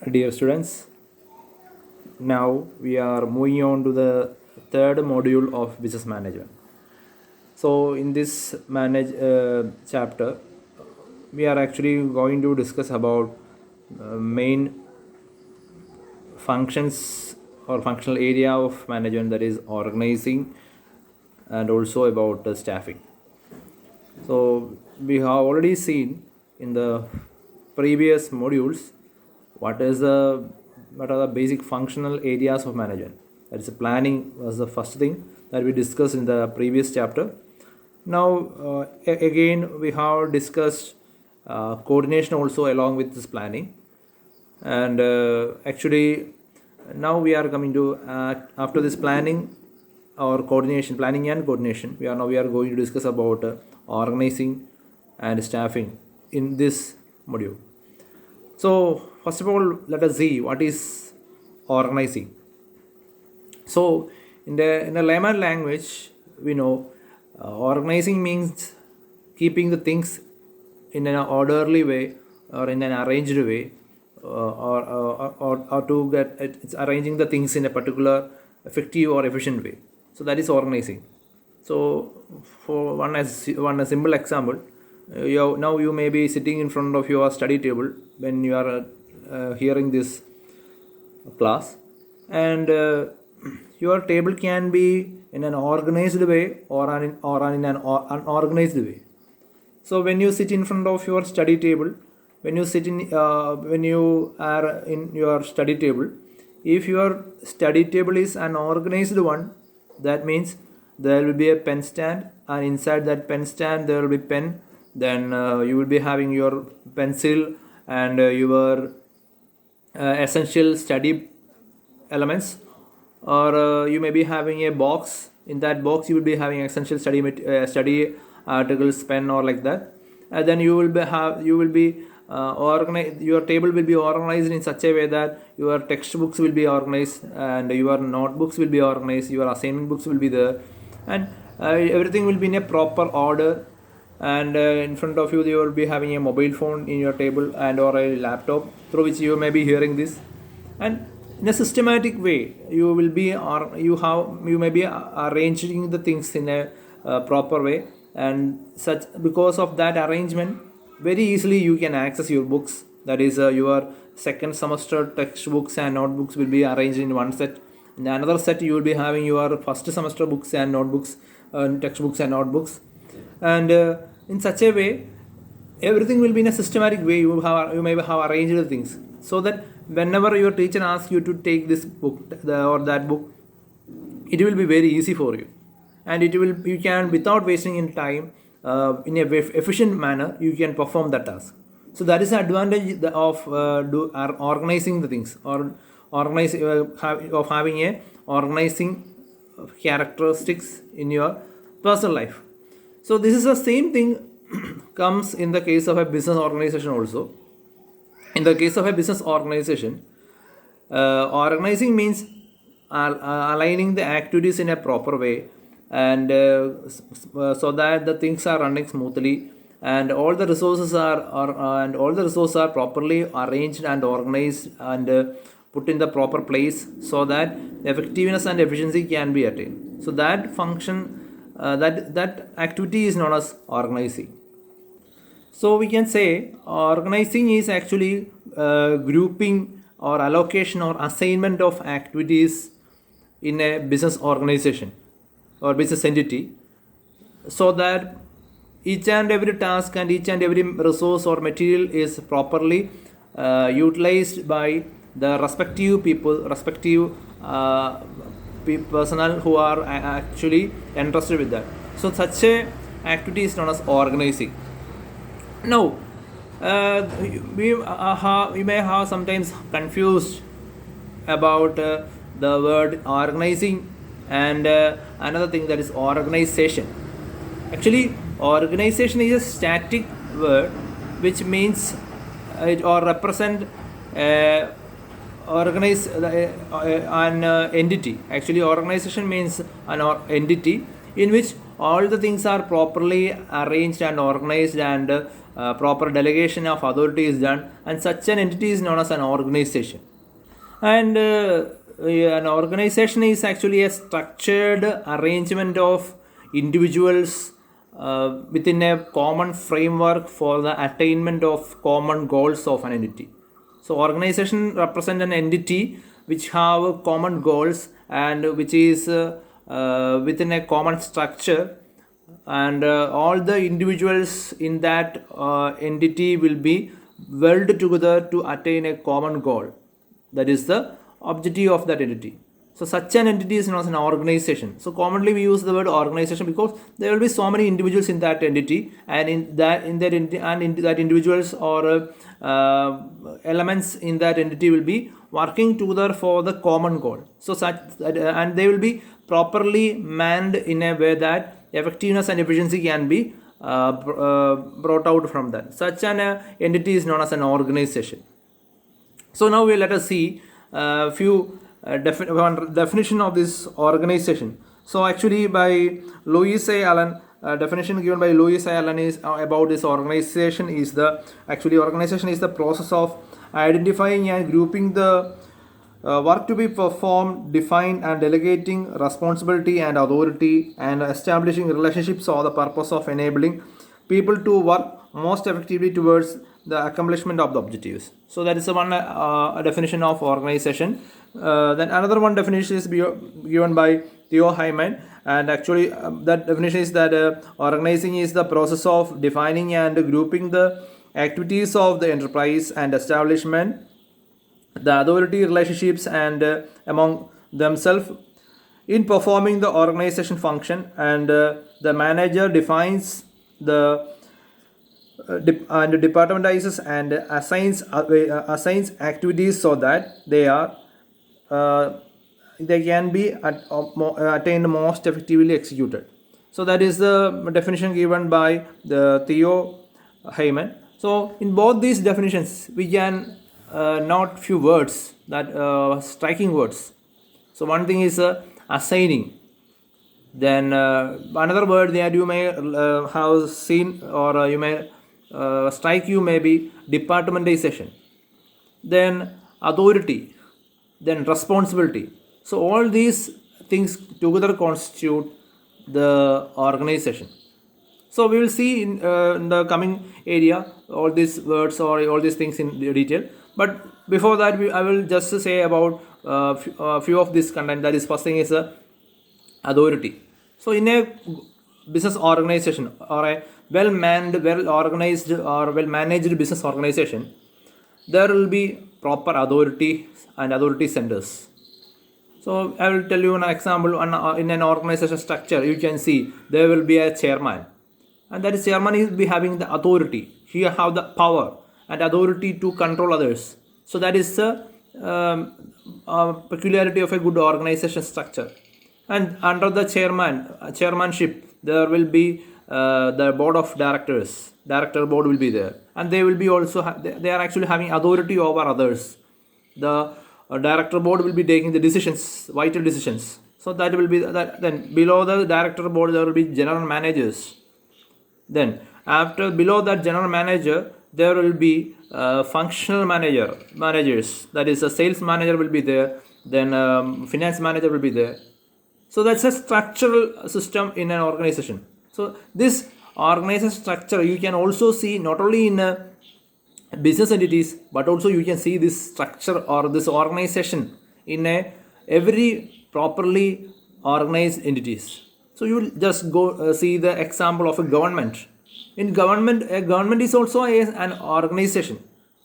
Dear students, now we are moving on to the third module of business management. So, in this chapter, we are actually going to discuss about main functions or functional area of management, that is organizing, and also about staffing. So, we have already seen in the previous modules what are the basic functional areas of management. That is, planning was the first thing that we discussed in the previous chapter. Now, again, we have discussed coordination also along with this planning, and actually, now we are coming to after this planning or coordination, planning and coordination. We are going to discuss about organizing and staffing in this module. So, first of all, let us see what is organizing. So, in the layman language, we know organizing means keeping the things in an orderly way or in an arranged way, or to get it's arranging the things in a particular effective or efficient way. So that is organizing. So, for one simple example, now you may be sitting in front of your study table when you are hearing this class, and your table can be in an organized way or in an unorganized way. So when you sit in front of your study table, when you are in your study table, if your study table is an organized one, that means there will be a pen stand, and inside that pen stand there will be pen. Then you will be having your pencil and your essential study elements, or you may be having a box. In that box you will be having essential study articles, pen, or like that. And then you will be organized. Your table will be organized in such a way that your textbooks will be organized, and your notebooks will be organized, your assignment books will be there, and everything will be in a proper order. And in front of you will be having a mobile phone in your table, and or a laptop through which you may be hearing this. And in a systematic way, you will be, or you may be arranging the things in a proper way, and such because of that arrangement, very easily you can access your books. That is, your second semester textbooks and notebooks will be arranged in one set. In another set you will be having your first semester books and notebooks, textbooks and notebooks. And in such a way, everything will be in a systematic way. You may have arranged the things so that whenever your teacher asks you to take this book or that book, it will be very easy for you, and you can, without wasting in time, in a efficient manner, you can perform that task. So that is the advantage of organizing the things, or of having a organizing characteristics in your personal life. So this is the same thing comes in the case of a business organization also. In the case of a business organization, organizing means aligning the activities in a proper way, and so that the things are running smoothly, and all the resources are properly arranged and organized, and put in the proper place, so that effectiveness and efficiency can be attained. So that function, that activity is known as organizing. So we can say organizing is actually grouping or allocation or assignment of activities in a business organization or business entity, so that each and every task and each and every resource or material is properly utilized by the respective personnel who are actually entrusted with that. So such a activity is known as organizing. Now, we may have sometimes confused about the word organizing and another thing, that is organization. Actually, organization is a static word which means it or represent organize an entity. Actually, organization means an entity in which all the things are properly arranged and organized, and proper delegation of authority is done, and such an entity is known as an organization. And an organization is actually a structured arrangement of individuals within a common framework for the attainment of common goals of an entity. So organization represent an entity which have common goals and which is within a common structure, and all the individuals in that entity will be welded together to attain a common goal. That is the objective of that entity. So such an entity is known as an organization. So commonly we use the word organization because there will be so many individuals in that entity, and in that individuals or elements in that entity will be working together for the common goal. So such and they will be properly manned in a way that effectiveness and efficiency can be brought out from that. Such an entity is known as an organization. So now let us see a few definition of this organization. So actually by Louis A. Allen, definition given by Louis A. Allen is about this organization is organization is the process of identifying and grouping the work to be performed, defined and delegating responsibility and authority, and establishing relationships for the purpose of enabling people to work most effectively towards the accomplishment of the objectives. So that is the one definition of organization. Then another one definition is given by Theo Hyman, and actually that definition is that organizing is the process of defining and grouping the activities of the enterprise and establishment, the authority relationships and among themselves in performing the organization function, and the manager defines the and departmentizes and assigns activities so that they can be attained most effectively executed. So that is the definition given by the Theo Hyman. So in both these definitions we can note few words that striking words. So one thing is assigning. Then another word that you may have seen or you may strike you may be departmentalization, then authority, then responsibility. So all these things together constitute the organization. So we will see in the coming area all these words or all these things in detail. But before that, I will just say about a few of this content. That is, first thing is authority. So in a business organization or a well-manned, well-organized or well-managed business organization, there will be proper authority and authority centers. So I will tell you an example. In an organization structure, you can see there will be a chairman, and that chairman will be having the authority. He have the power and authority to control others. So that is the peculiarity of a good organization structure. And under the chairmanship, there will be the board of directors. Director board will be there, and they will be also they are actually having authority over others. The director board will be taking the decisions, vital decisions. So that will be that. Then below the director board there will be general managers. Then below that general manager there will be functional managers. That is, a sales manager will be there. Then finance manager will be there. So that's a structural system in an organization. So this organization structure you can also see not only in business entities, but also you can see this structure or this organization in every properly organized entities. So you will just go see the example of a government. In government, a government is also an organization.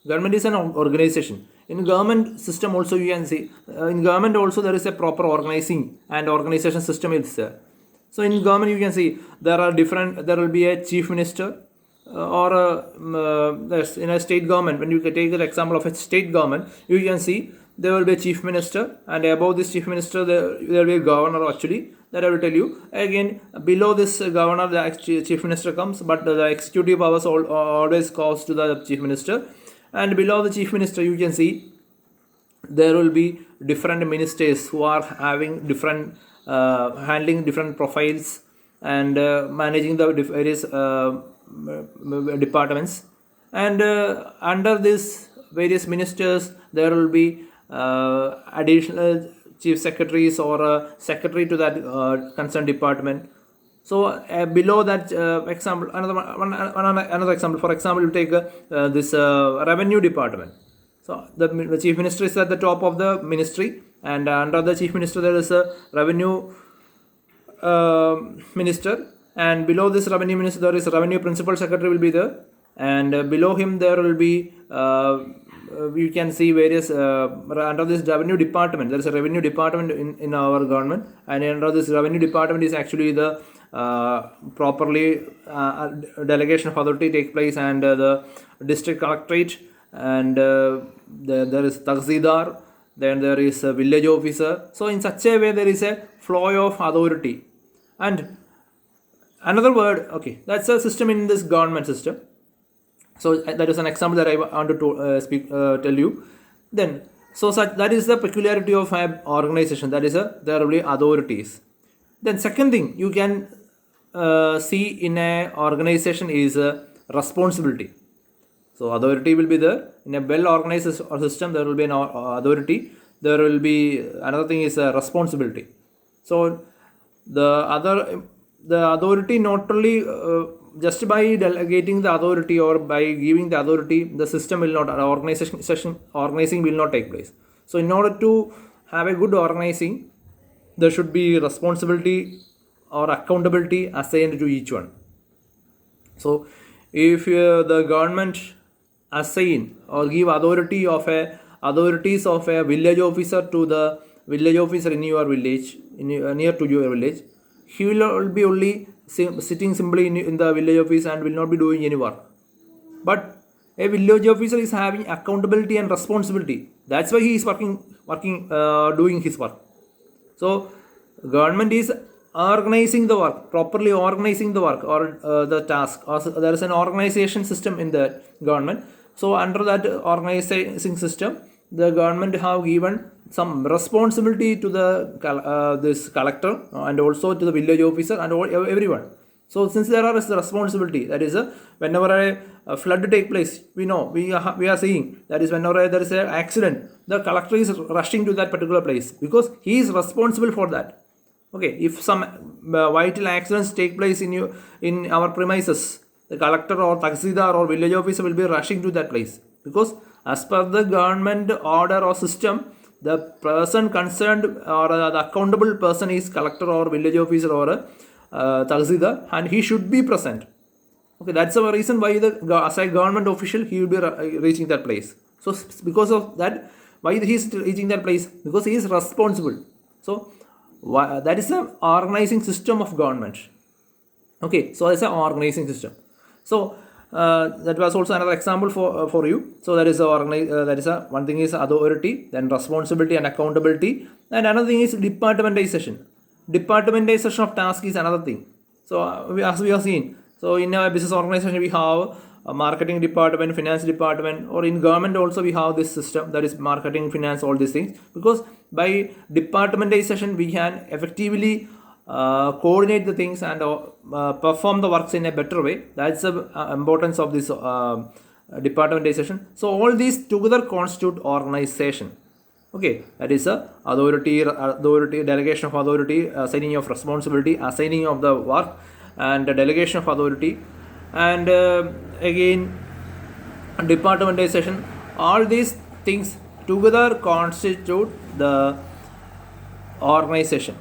Government is an organization. In government system also you can see, in government also there is a proper organizing and organization system is there. So in government you can see there will be a chief minister or in a state government. When you take the example of a state government, you can see there will be a chief minister, and above this chief minister there will be a governor actually. That I will tell you. Again, below this governor, the chief minister comes, but the executive powers always goes to the chief minister. And below the chief minister, you can see there will be different ministers who are having different handling different profiles and managing the various departments. And under this various ministers, there will be additional chief secretaries or secretary to that concerned department. So below that example, another example. For example, you take this revenue department. So the chief minister is at the top of the ministry, and under the chief minister there is a revenue minister, and below this revenue minister there is a revenue principal secretary will be there, and below him there will be you can see various under this revenue department there is a revenue department in our government, and under this revenue department is actually the properly delegation of authority take place, and the district collectorate, and there is Tahsildar, then there is a village officer. So in such a way there is a flow of authority. And another word, okay, that's a system in this government system. So that is an example that I wanted to tell you. Then, so such that is the peculiarity of an organization. That is there will be authorities. Then second thing you can see in an organization is responsibility. So authority will be there in a well organized system. There will be an authority. There will be another thing is responsibility. So the authority not only just by delegating the authority or by giving the authority, the system will not, organizing will not take place. So in order to have a good organizing, there should be responsibility or accountability assigned to each one. So if the government assign or give authorities of a village officer to the village officer in your village, near to your village, he will be only sitting simply in the village office and will not be doing any work. But a village officer is having accountability and responsibility. That's why he is doing his work. So government is organizing the work, properly organizing the work or the task. Also, there is an organization system in the government. So under that organizing system, the government have given some responsibility to the this collector and also to the village officer and everyone. So since there are responsibility, that is whenever a flood take place, we know we are seeing that is whenever there is an accident, the collector is rushing to that particular place because he is responsible for that. Okay, if some vital accidents take place in our premises, the collector or Tahsildar or village officer will be rushing to that place because as per the government order or system, the person concerned or the accountable person is collector or village officer or Tahsildar, and he should be present. Okay, that's the reason why as a government official he will be reaching that place. So because of that, why he is reaching that place? Because he is responsible. So that is the organizing system of government. Okay, so that's an organizing system. So that was also another example for you. So that is one thing is authority, then responsibility and accountability, and another thing is departmentalization. Departmentalization of task is another thing. So as we have seen, so in a business organization we have a marketing department, finance department, or in government also we have this system, that is marketing, finance, all these things, because by departmentalization we can effectively coordinate the things and perform the works in a better way. That's the importance of this departmentalization. So all these together constitute organization. Okay, that is authority, delegation of authority, assigning of responsibility, assigning of the work, and delegation of authority, and again departmentalization. All these things together constitute the organization.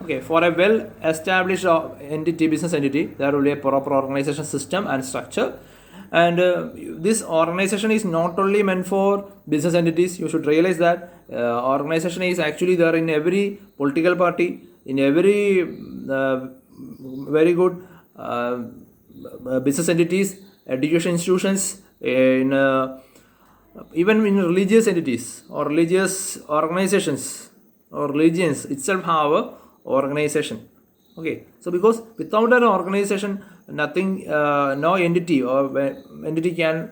Okay, for a well-established business entity, there will be a proper organization system and structure. And this organization is not only meant for business entities. You should realize that organization is actually there in every political party, in every very good business entities, education institutions, in even in religious entities or religious organizations or religions itself have a organization. Okay, so because without an organization, nothing, no entity or entity can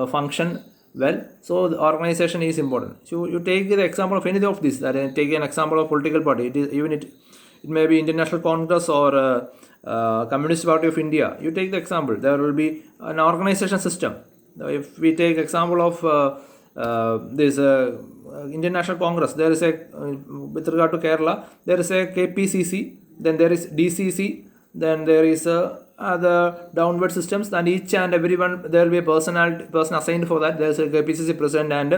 function well. So the organization is important. So you take the example of any of this. That take an example of political party. It may be International Congress or Communist Party of India, you take the example, there will be an organization system. Now, if we take example of this Indian National Congress, there is a with regard to Kerala, there is a KPCC, then there is DCC, then there is other downward systems, and each and everyone there will be a person assigned for that. There is a KPCC president and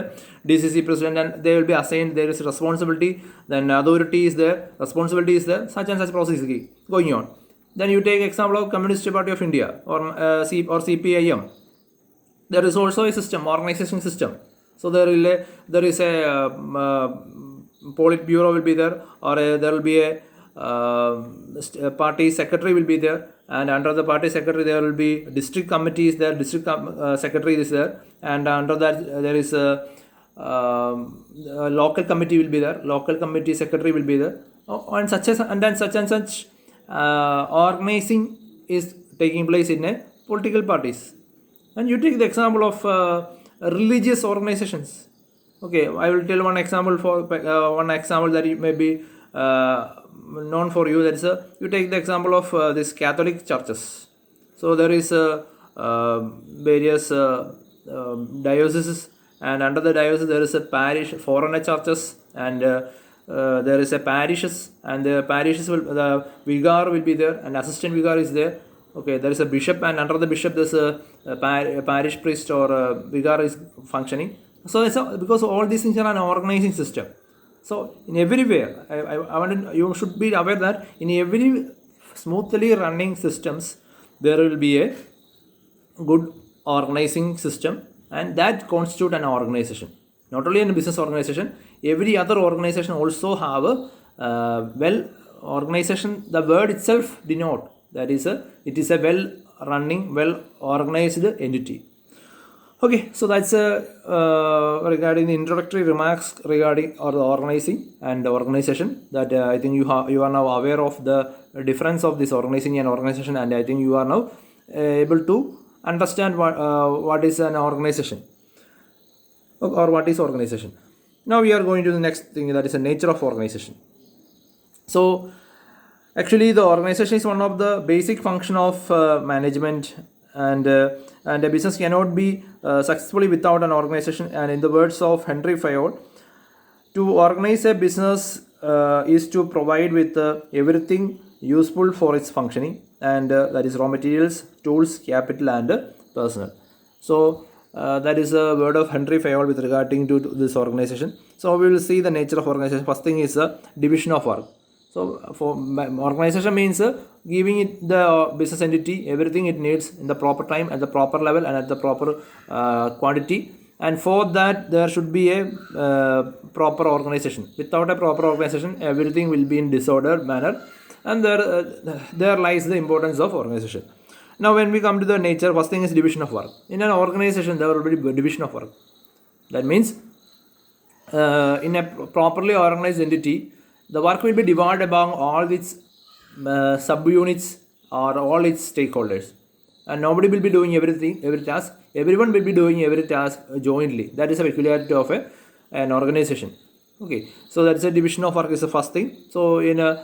DCC president, and they will be assigned. There is responsibility, then authority is there, responsibility is there, such and such process is going on. Then you take example of Communist Party of India or CPIM. There is also a system, organization system. So there is a Politburo will be there, or there will be a party secretary will be there, and under the party secretary there will be district committee is there, district secretary is there, and under that there is a local committee will be there, local committee secretary will be there, and then such and such organizing is taking place in a political parties. And you take the example of religious organizations. Okay, I will tell one example that it may be known for you. That is you take the example of this Catholic churches. So there is various dioceses, and under the diocese there is a parish, foreigner churches, and there is a parishes, and the parishes the vicar will be there, and assistant vicar is there. Okay, there is a bishop, and under the bishop there is a parish priest or a vicar is functioning. So it's because all these things are an organizing system. So in everywhere, you should be aware that in every smoothly running systems, there will be a good organizing system, and that constitute an organization. Not only in a business organization, every other organization also have a well organization. The word itself denote that it is a well running, well organized entity. Okay, so that's regarding the introductory remarks regarding the organizing and the organization. That I think you are now aware of the difference of this organizing and organization, and I think you are now able to understand what is an organization or what is organization. Now we are going to the next thing, that is the nature of organization. So actually the organization is one of the basic function of management, and a business cannot be successfully without an organization. And in the words of Henry Fayol, to organize a business is to provide with everything useful for its functioning, and that is raw materials, tools, capital, and personnel. So that is a word of Henry Fayol with regarding to this organization. So we will see the nature of organization. First thing is division of work. So for organization means giving it the business entity everything it needs in the proper time, at the proper level, and at the proper quantity. And for that there should be a proper organization. Without a proper organization, everything will be in disordered manner, and there lies the importance of organization. Now when we come to the nature, first thing is division of work. In an organization there will be division of work. That means in a properly organized entity, the work will be divided among all its subunits or all its stakeholders, and nobody will be doing every task. Everyone will be doing every task jointly. That is a peculiarity of an organization. Okay, so that's a division of work is the first thing. So in a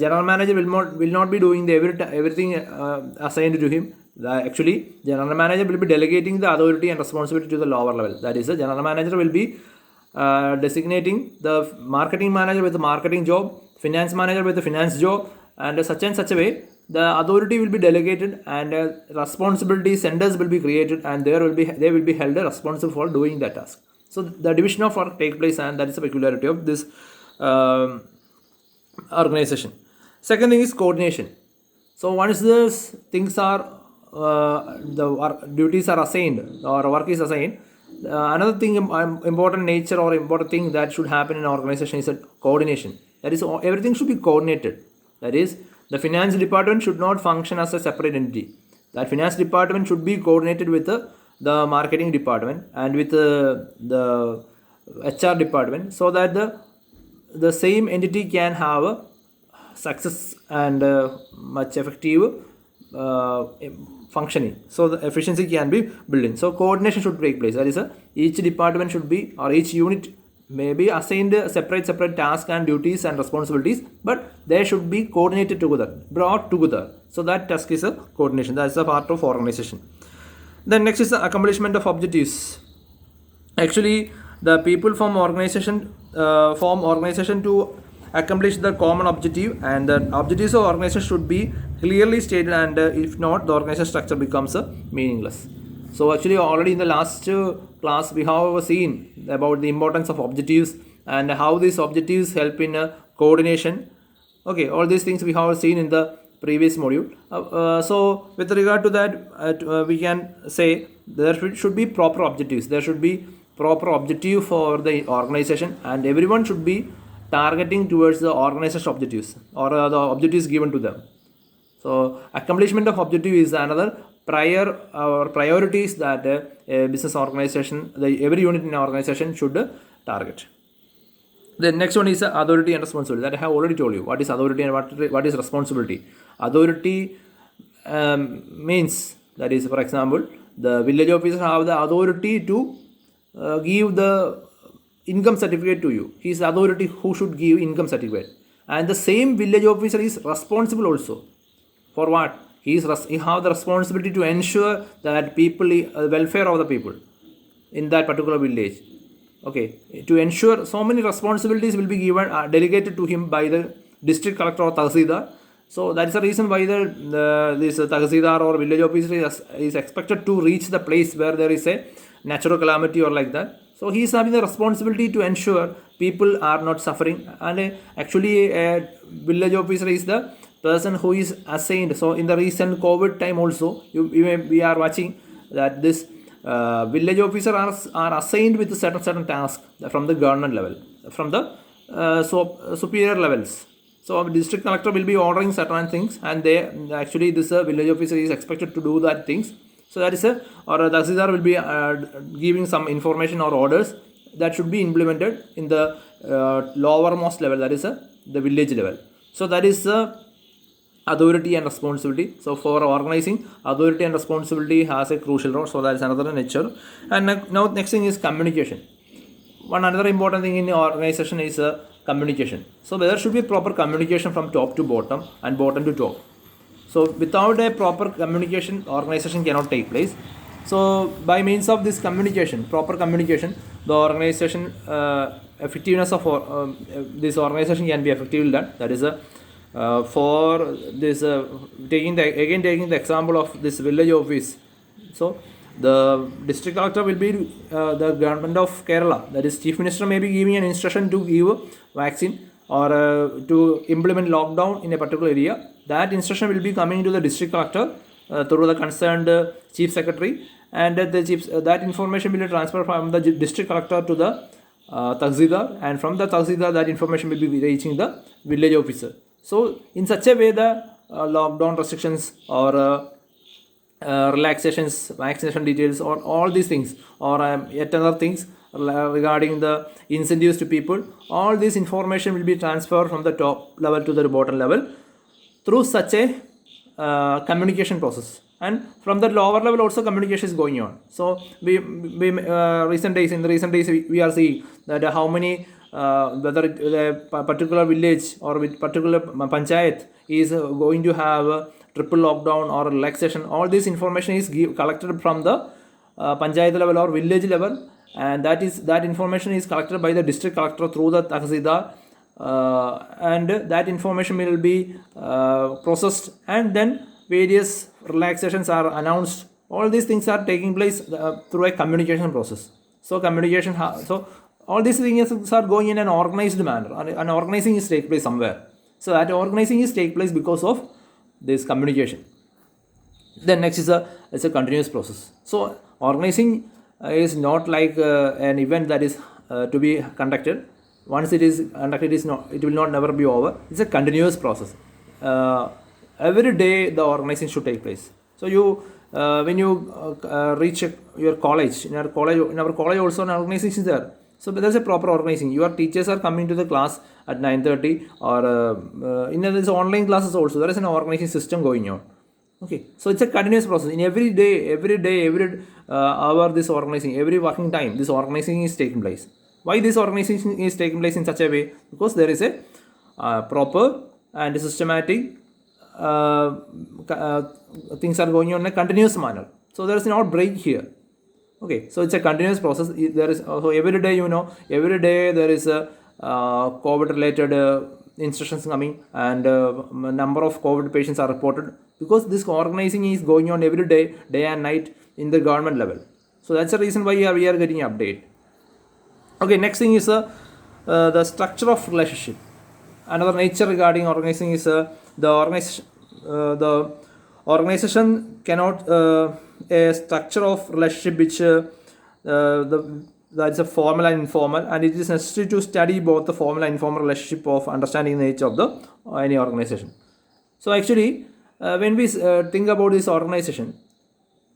general manager will not be doing everything assigned to him. Actually, general manager will be delegating the authority and responsibility to the lower level. That is, the general manager will be designating the marketing manager with the marketing job, finance manager with the finance job, and such a way the authority will be delegated, and responsibility centers will be created, and they will be held responsible for doing that task. So the division of work take place, and that is the peculiarity of this organization. Second thing is coordination. So once these things are duties are assigned or work is assigned, another thing important nature or important thing that should happen in an organization is coordination. That is, everything should be coordinated. That is, the finance department should not function as a separate entity. That finance department should be coordinated with the marketing department and with the HR department, so that the same entity can have a success and much effective functioning. So the efficiency can be built in. So coordination should take place. That is, each department should be, or each unit may be assigned separate tasks and duties and responsibilities, but they should be coordinated together, brought together. So that task is a coordination. That's a part of organization. Then next is the accomplishment of objectives. Actually, the people form organization to accomplish the common objective, and the objectives of organization should be clearly stated, and if not, the organization structure becomes meaningless. So actually, already in the last class we have seen about the importance of objectives and how these objectives help in coordination. Okay, all these things we have seen in the previous module. So with regard to that, we can say there should be proper objectives. There should be proper objective for the organization, and everyone should be targeting towards the organization objectives or the objectives given to them. So accomplishment of objective is another priorities that a business organization, every unit in an organization should target. The next one is authority and responsibility. That I have already told you. What is authority and what is responsibility? Authority means, that is, for example, the village officer have the authority to give the income certificate to you. He is the authority who should give income certificate. And the same village officer is responsible also. For what? He have the responsibility to ensure that people, welfare of the people in that particular village. Okay, to ensure so many responsibilities will be given, delegated to him by the district collector or tahsildar. So that is the reason why this tahsildar or village officer is expected to reach the place where there is a natural calamity or like that. So he is having the responsibility to ensure people are not suffering, and actually a village officer is the person who is assigned. So in the recent COVID time also, we are watching that this village officers are assigned with certain tasks from the government level, from the superior levels. So district collector will be ordering certain things, and actually this village officer is expected to do that things. So that is or the tahsildar will be giving some information or orders that should be implemented in the lowermost level, that is the village level. So that is authority and responsibility. So for organizing, authority and responsibility has a crucial role. So that is another nature. And now next thing is communication. Another important thing in the organization is communication. So there should be proper communication from top to bottom and bottom to top. So without a proper communication, organization cannot take place. So by means of this communication, proper communication, the organization effectiveness of this organization can be effectively done. That is for this taking the example of this village office. So the district collector will be the government of Kerala. That is, chief minister may be giving an instruction to give vaccine or to implement lockdown in a particular area. That instruction will be coming to the district collector through the concerned chief secretary, and that information will be transferred from the district collector to the tahsildar, and from the tahsildar that information will be reaching the village officer. So in such a way, the lockdown restrictions or relaxations, vaccination details, or all these things, or yet other things regarding the incentives to people, all this information will be transferred from the top level to the bottom level through such a communication process. And from the lower level also communication is going on. So in the recent days we are seeing that how many whether a particular village or with particular panchayat is going to have a triple lockdown or relaxation. All this information is collected from the panchayat level or village level, and that information is collected by the district collector through the tahsildar, and that information will be processed, and then various relaxations are announced. All these things are taking place through a communication process. So all these things are going in an organized manner, and organizing is take place somewhere. So that organizing is take place because of this communication. Then next is it's a continuous process. So organizing is not like an event that is to be conducted. Once it is conducted, it will not never be over. It's a continuous process. Every day the organizing should take place. So when you reach your college, in our college also an organization is there. So there's a proper organizing. Your teachers are coming to the class at 9:30, or in this online classes also there is an organizing system going on. Okay, so it's a continuous process. In every day, every hour, this organizing, every working time, this organizing is taking place. Why this organization is taking place in such a way? Because there is a proper and systematic things are going on in a continuous manner. So there is no break here. Okay, so it's a continuous process. There is so every day, every day there is a COVID related instructions coming, and number of COVID patients are reported, because this organizing is going on every day, day and night in the government level. So that's the reason why we are getting update. Okay, next thing is the structure of relationship. Another nature regarding organizing is the organization cannot a structure of relationship which that is a formal and informal, and it is necessary to study both the formal and informal relationship of understanding the nature of the any organization. So actually, when we think about this organization,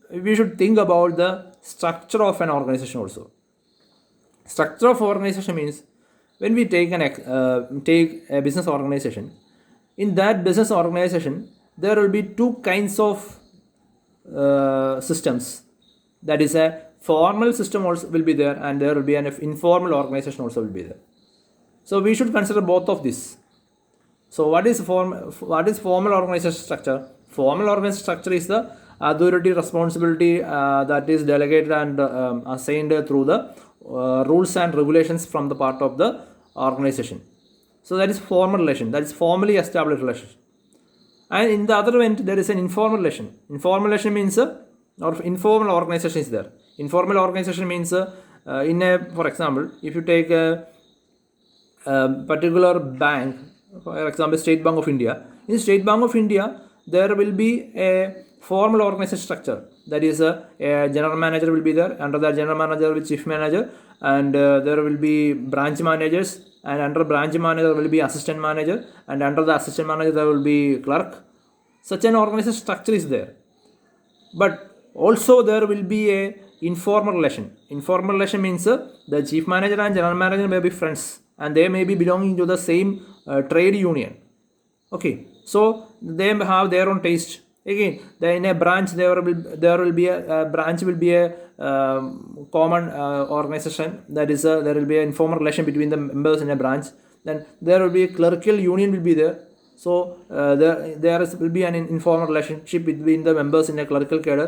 we should think about the structure of an organization also. Structure of organization means when we take a business organization, in that business organization there will be two kinds of systems. That is, a formal system also will be there, and there will be an informal organization also will be there. So we should consider both of this. So what is formal organization structure? Formal organization structure is the authority, responsibility that is delegated and assigned through the rules and regulations from the part of the organization. So that is formal relation, that is formally established relation. And in the other end, there is an informal relation. Informal relation means or informal organization is there. Informal organization means for example, if you take a particular bank, for example, State Bank of India. In State Bank of India, there will be a formal organization structure. That is, a general manager will be there. Under the general manager will be chief manager, and there will be branch managers, and under branch manager will be assistant manager, and under the assistant manager there will be clerk. Such an organization structure is there. But also there will be a informal relation. Informal relation means the chief manager and general manager may be friends, and they may be belonging to the same trade union. Okay, so they have their own taste. Again, in a branch there will be a branch will be a common organization. That is, there will be an informal relation between the members in a branch. Then there will be a clerical union will be there. So there will be an informal relationship between the members in a clerical cadre.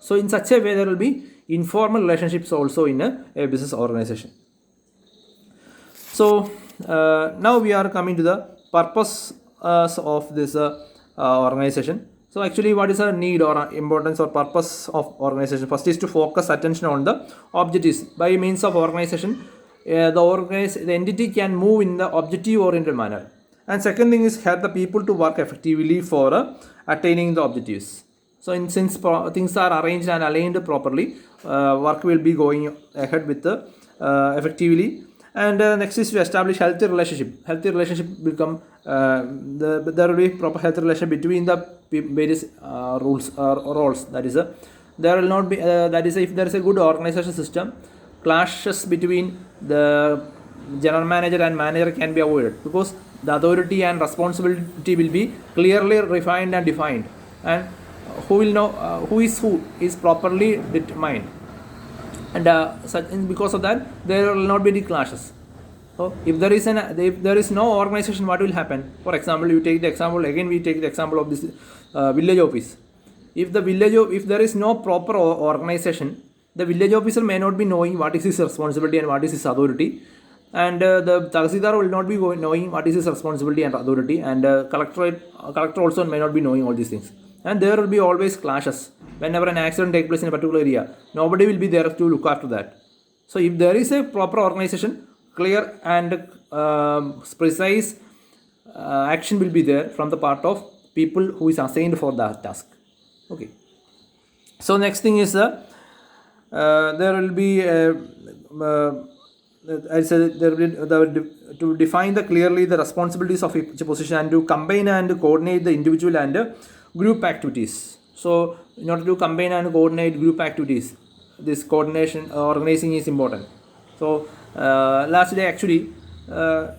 So in such a way there will be informal relationships also in a business organization. So now we are coming to the purpose of this organization. So actually, what is the need or importance or purpose of organization? First is to focus attention on the objectives. By means of organization, the entity can move in the objective-oriented manner. And second thing is help the people to work effectively for attaining the objectives. So since things are arranged and aligned properly, work will be going ahead with effectively. And next is to establish healthy relationship. Healthy relationship will come. There will be proper healthy relationship between the various roles. That is, there will not be. That is, if there is a good organization system, clashes between the general manager and manager can be avoided, because the authority and responsibility will be clearly refined and defined, and who will know who is properly determined. And because of that, there will not be any clashes. So if there is no organization, what will happen? For example, we take the example of this village office. If there is no proper organization, the village officer may not be knowing what is his responsibility and what is his authority, and the Tahsildar will not be knowing what is his responsibility and authority, and collector also may not be knowing all these things. And there will be always clashes. Whenever an accident takes place in a particular area, nobody will be there to look after that. So if there is a proper organization, clear and precise action will be there from the part of people who is assigned for that task. Okay. So next thing is there will be to define clearly the responsibilities of each position, and to combine and coordinate the individual and group activities. So in order to combine and coordinate group activities, this coordination organizing is important. So last day actually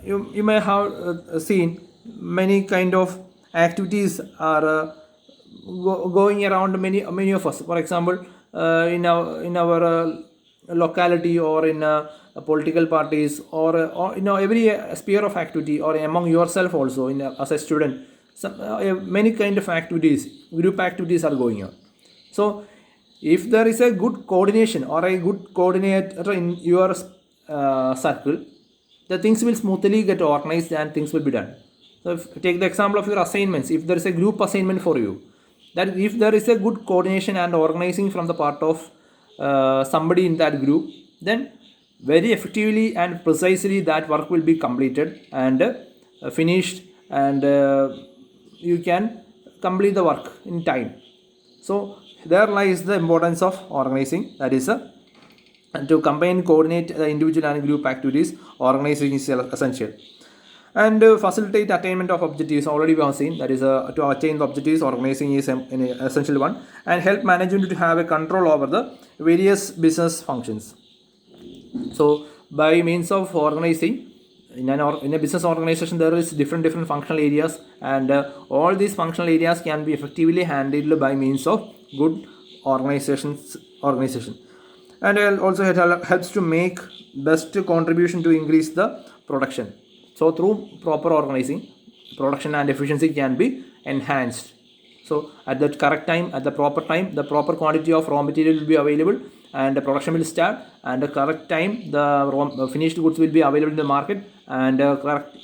you may have seen many kind of activities are going around many of us. For example, in our a locality or in political parties or every sphere of activity or among yourself also as a student, many kind of activities, group activities are going on. So if there is a good coordination or a good coordinator in your circle, the things will smoothly get organized and things will be done. So take the example of your assignments. If there is a group assignment for you, that if there is a good coordination and organizing from the part of somebody in that group, then very effectively and precisely that work will be completed and finished, and you can complete the work in time. So there lies the importance of organizing, that is to combine, coordinate the individual and group activities. Organizing is essential. And facilitate attainment of objectives, already we have seen, that is to attain the objectives, organizing is an essential one. And help management to have a control over the various business functions. So by means of organizing, in a business organization there is different functional areas, and all these functional areas can be effectively handled by means of good organization. And also it helps to make best contribution to increase the production. So through proper organizing, production and efficiency can be enhanced. So at the correct time, at the proper time, the proper quantity of raw material will be available and the production will start, and the correct time the finished goods will be available in the market, and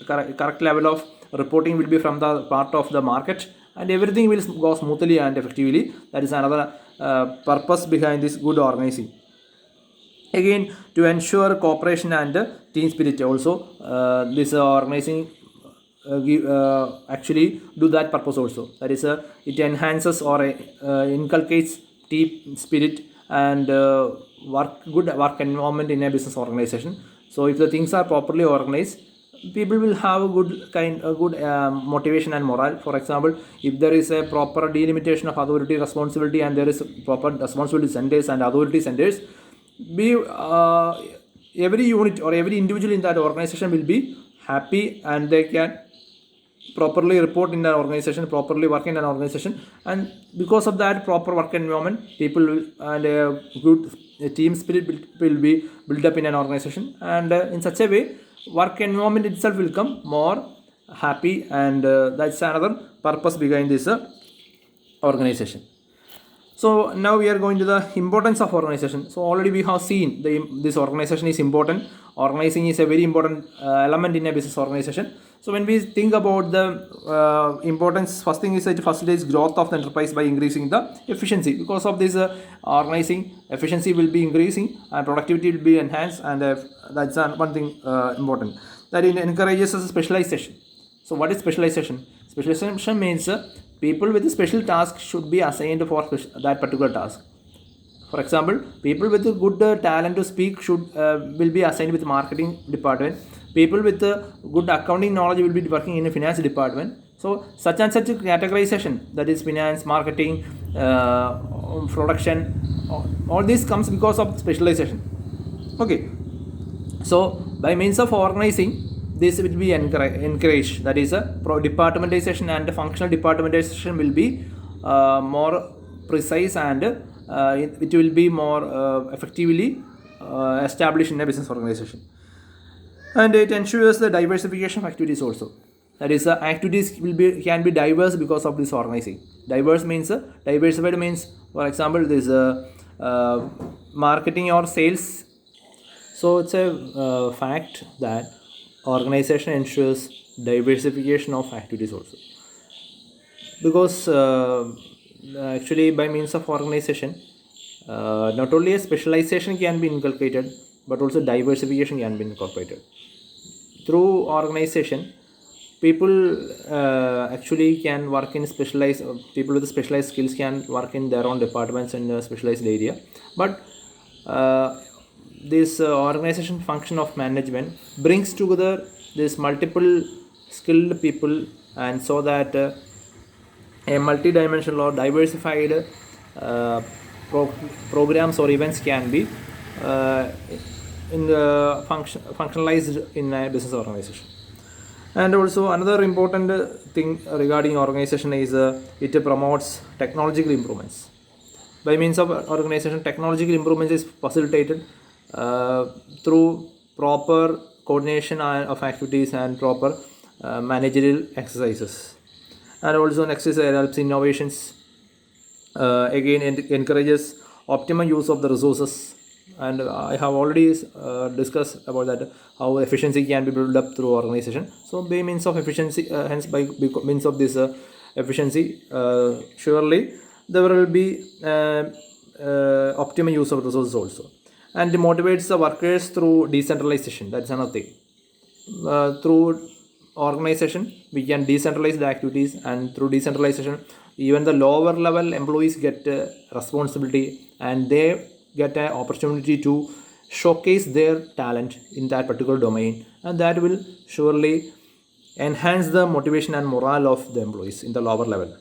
correct level of reporting will be from the part of the market, and everything will go smoothly and effectively. That is another purpose behind this good organizing. Again, to ensure cooperation and team spirit also, this organizing actually do that purpose also. That is it enhances or inculcates team spirit and good work environment in a business organization. So if the things are properly organized, people will have a good motivation and morale. For example, if there is a proper delimitation of authority responsibility and there is proper responsibility centers and authority centers, every unit or every individual in that organization will be happy, and they can properly report in an organization, properly work in an organization, and because of that proper work environment, people will, and a good team spirit will be built up in an organization, and in such a way work environment itself will become more happy, and that's another purpose behind this organization. So now we are going to the importance of organization. So already we have seen this organization is important. Organizing is a very important element in a business organization. So when we think about the importance, first thing is that it facilitates growth of the enterprise by increasing the efficiency. Because of this organizing, efficiency will be increasing and productivity will be enhanced, and that's one thing important. That it encourages specialization. So what is specialization? Specialization means people with a special task should be assigned for that particular task. For example, people with a good talent to speak will be assigned with marketing department. People with good accounting knowledge will be working in a finance department. So such and such categorization, that is finance, marketing, production, all this comes because of specialization. Okay. So by means of organizing, this will be encouraged. That is departmentalization, and the functional departmentalization will be more precise, and it will be more effectively established in a business organization. And it ensures the diversification of activities also. That is activities can be diverse because of this organizing. Diverse means diversified means, for example, this marketing or sales. So it's a fact that organization ensures diversification of activities also, because actually by means of organization, not only a specialization can be inculcated, but also diversification can be incorporated. Through organization, people actually can work in specialized, people with specialized skills can work in their own departments in a specialized area, but this organization function of management brings together this multiple skilled people, and so that a multi-dimensional or diversified programs or events can be functionalized in a business organization. And also another important thing regarding organization is it promotes technological improvements. By means of organization, technological improvements is facilitated, through proper coordination of activities and proper managerial exercises. And also next is helps innovations. Again, it encourages optimum use of the resources, and I have already discussed about that, how efficiency can be built up through organization. So by means of efficiency, hence by means of this efficiency, surely there will be optimum use of resources also, and it motivates the workers through decentralization. That's another thing. Through organization we can decentralize the activities, and through decentralization even the lower level employees get responsibility, and they get an opportunity to showcase their talent in that particular domain, and that will surely enhance the motivation and morale of the employees in the lower level.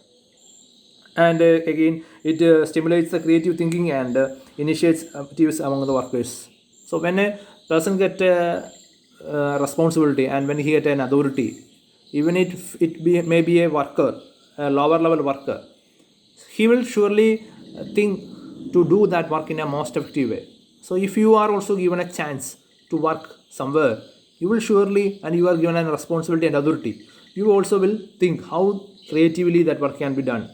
And again, it stimulates the creative thinking and initiates activities among the workers. So when a person get responsibility, and when he get an authority, even if it may be a worker, a lower level worker, he will surely think to do that work in a most effective way. So if you are also given a chance to work somewhere, you will surely, and you are given a responsibility and authority, you also will think how creatively that work can be done,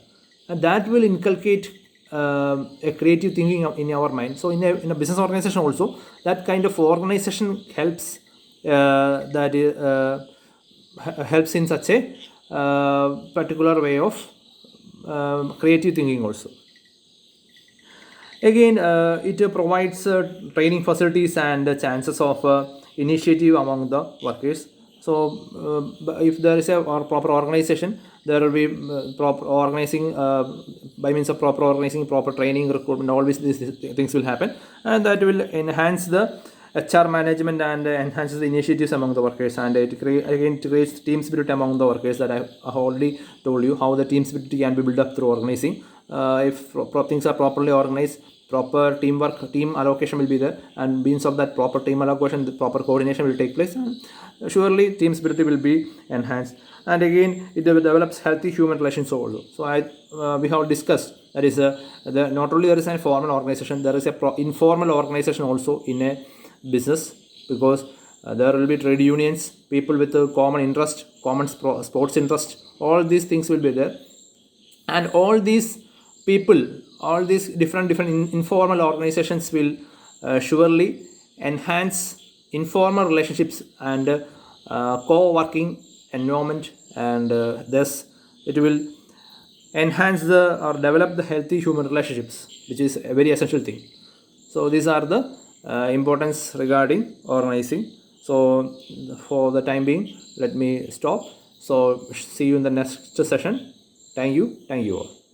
and that will inculcate a creative thinking in our mind. So in a business organization also, that kind of organization helps helps in such a particular way of creative thinking also. Again, it provides training facilities and chances of initiative among the workers. So if there is a proper organization, there will be proper organizing, by means of proper organizing, proper training, recruitment, all these things will happen, and that will enhance the HR management and enhances the initiatives among the workers, and it creates team spirit among the workers. That I have already told you how the team spirit can be built up through organizing. If things are properly organized, proper teamwork, team allocation will be there, and means of that proper team allocation, the proper coordination will take place, and surely team spirit will be enhanced. And again, it develops healthy human relations also. So we have discussed that is not only there is a formal organization, there is a informal organization also in a business, because there will be trade unions, people with a common interest, common sports interest, all these things will be there, and all these people, all these different informal organizations will surely enhance informal relationships and co-working environment, and thus it will enhance or develop the healthy human relationships, which is a very essential thing. So these are the importance regarding organizing. So for the time being, let me stop. So see you in the next session. Thank you all.